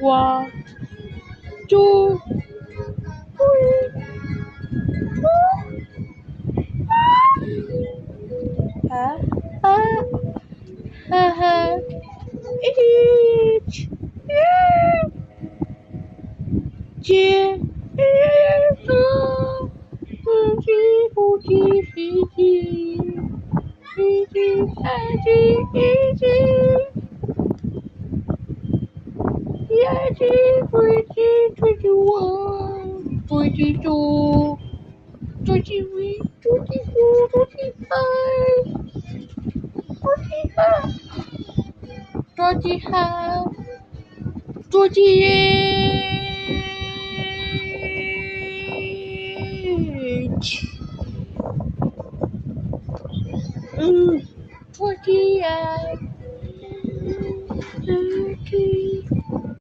One, two, three, four. Ha ha ha ha. Each. Yeah. Yeah. Yeah, 21, 22, 23, 24, 25, 25, 25, 28, 28, 30.